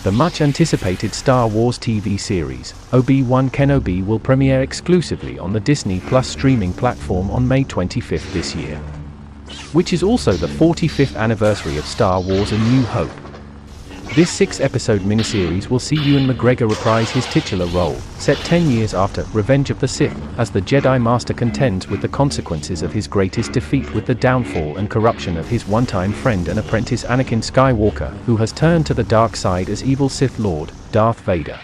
The much-anticipated Star Wars TV series, Obi-Wan Kenobi, will premiere exclusively on the Disney Plus streaming platform on May 25 this year, which is also the 45th anniversary of Star Wars: A New Hope. This 6-episode miniseries will see Ewan McGregor reprise his titular role, set 10 years after Revenge of the Sith, as the Jedi Master contends with the consequences of his greatest defeat with the downfall and corruption of his one-time friend and apprentice Anakin Skywalker, who has turned to the dark side as evil Sith Lord, Darth Vader.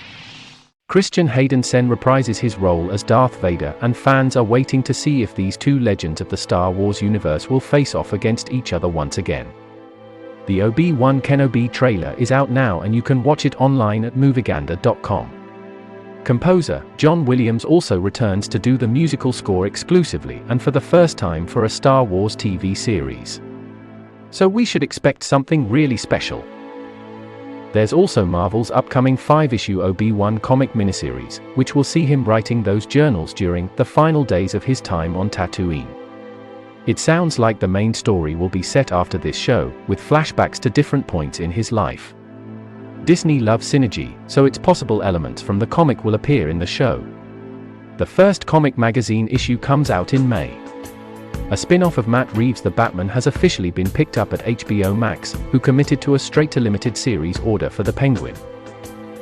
Christian Hayden-Sen reprises his role as Darth Vader, and fans are waiting to see if these two legends of the Star Wars universe will face off against each other once again. The Obi-Wan Kenobi trailer is out now and you can watch it online at movieganda.com. Composer John Williams also returns to do the musical score exclusively and for the first time for a Star Wars TV series. So we should expect something really special. There's also Marvel's upcoming 5-issue Obi-Wan comic miniseries, which will see him writing those journals during the final days of his time on Tatooine. It sounds like the main story will be set after this show, with flashbacks to different points in his life. Disney loves synergy, so it's possible elements from the comic will appear in the show. The first comic magazine issue comes out in May. A spin-off of Matt Reeves' The Batman has officially been picked up at HBO Max, who committed to a straight-to-limited series order for the Penguin.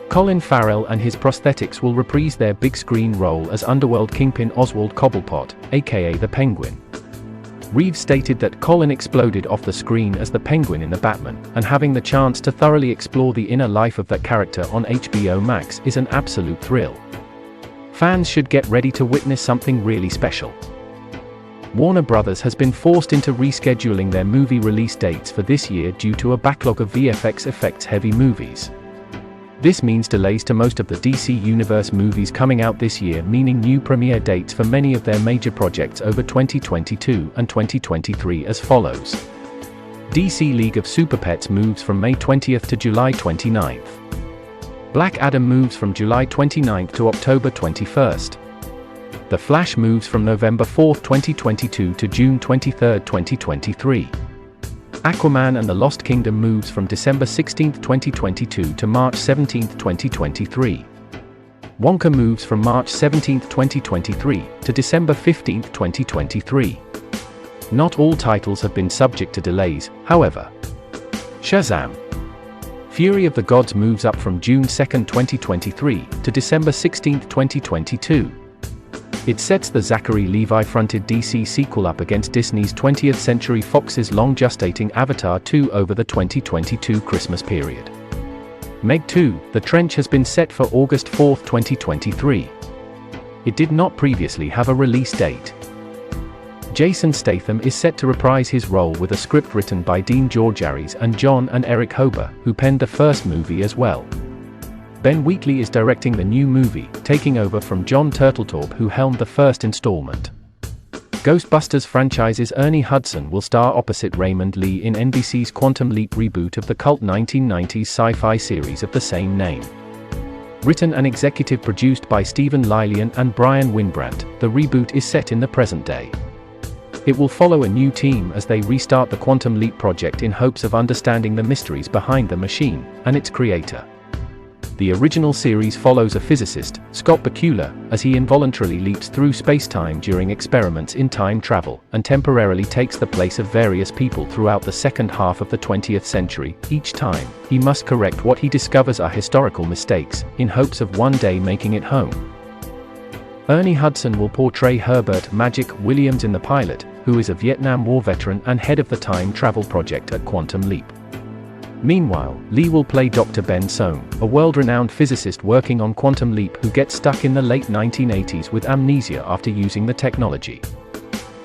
Colin Farrell and his prosthetics will reprise their big-screen role as Underworld kingpin Oswald Cobblepot, aka the Penguin. Reeves stated that Colin exploded off the screen as the Penguin in The Batman, and having the chance to thoroughly explore the inner life of that character on HBO Max is an absolute thrill. Fans should get ready to witness something really special. Warner Brothers has been forced into rescheduling their movie release dates for this year due to a backlog of VFX effects-heavy movies. This means delays to most of the DC Universe movies coming out this year, meaning new premiere dates for many of their major projects over 2022 and 2023 as follows. DC League of Super Pets moves from May 20th to July 29th. Black Adam moves from July 29th to October 21st. The Flash moves from November 4th, 2022 to June 23rd, 2023. Aquaman and the Lost Kingdom moves from December 16, 2022 to March 17, 2023. Wonka moves from March 17, 2023 to December 15, 2023. Not all titles have been subject to delays, however. Shazam! Fury of the Gods moves up from June 2, 2023 to December 16, 2022. It sets the Zachary Levi-fronted DC sequel up against Disney's 20th Century Fox's long-gestating Avatar 2 over the 2022 Christmas period. Meg 2, The Trench has been set for August 4, 2023. It did not previously have a release date. Jason Statham is set to reprise his role with a script written by Dean Georgaris and John and Eric Hober, who penned the first movie as well. Ben Wheatley is directing the new movie, taking over from John Turteltaub, who helmed the first installment. Ghostbusters franchise's Ernie Hudson will star opposite Raymond Lee in NBC's Quantum Leap reboot of the cult 1990s sci-fi series of the same name. Written and executive produced by Stephen Lillian and Brian Winbrandt, the reboot is set in the present day. It will follow a new team as they restart the Quantum Leap project in hopes of understanding the mysteries behind the machine and its creator. The original series follows a physicist, Scott Bakula, as he involuntarily leaps through space-time during experiments in time travel, and temporarily takes the place of various people throughout the second half of the 20th century. Each time, he must correct what he discovers are historical mistakes, in hopes of one day making it home. Ernie Hudson will portray Herbert "Magic" Williams in the pilot, who is a Vietnam War veteran and head of the time travel project at Quantum Leap. Meanwhile, Lee will play Dr. Ben Sohn, a world-renowned physicist working on Quantum Leap who gets stuck in the late 1980s with amnesia after using the technology.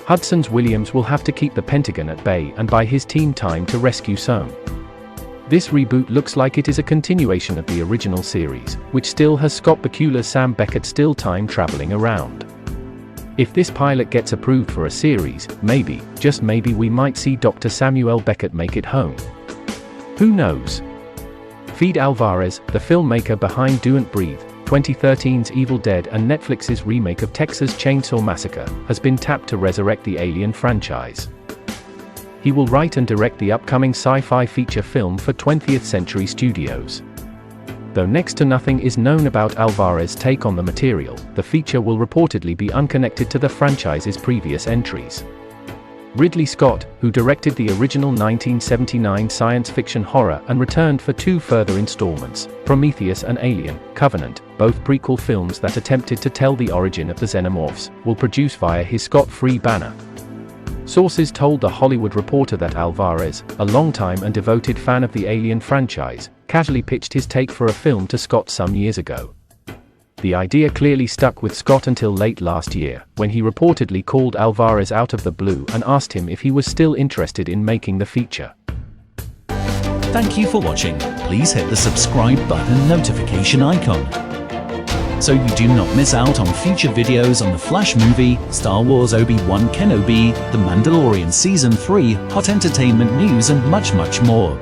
Hudson's Williams will have to keep the Pentagon at bay and buy his team time to rescue Sohn. This reboot looks like it is a continuation of the original series, which still has Scott Bakula's Sam Beckett still time traveling around. If this pilot gets approved for a series, maybe, just maybe, we might see Dr. Samuel Beckett make it home. Who knows? Fede Alvarez, the filmmaker behind Do Not Breathe, 2013's Evil Dead and Netflix's remake of Texas Chainsaw Massacre, has been tapped to resurrect the Alien franchise. He will write and direct the upcoming sci-fi feature film for 20th Century Studios. Though next to nothing is known about Alvarez's take on the material, the feature will reportedly be unconnected to the franchise's previous entries. Ridley Scott, who directed the original 1979 science fiction horror and returned for 2 further installments, Prometheus and Alien: Covenant, both prequel films that attempted to tell the origin of the Xenomorphs, will produce via his Scott-free banner. Sources told The Hollywood Reporter that Alvarez, a longtime and devoted fan of the Alien franchise, casually pitched his take for a film to Scott some years ago. The idea clearly stuck with Scott until late last year, when he reportedly called Alvarez out of the blue and asked him if he was still interested in making the feature. Thank you for watching. Please hit the subscribe button and notification icon, so you do not miss out on future videos on the Flash movie, Star Wars Obi-Wan Kenobi, The Mandalorian Season 3, hot entertainment news and much more.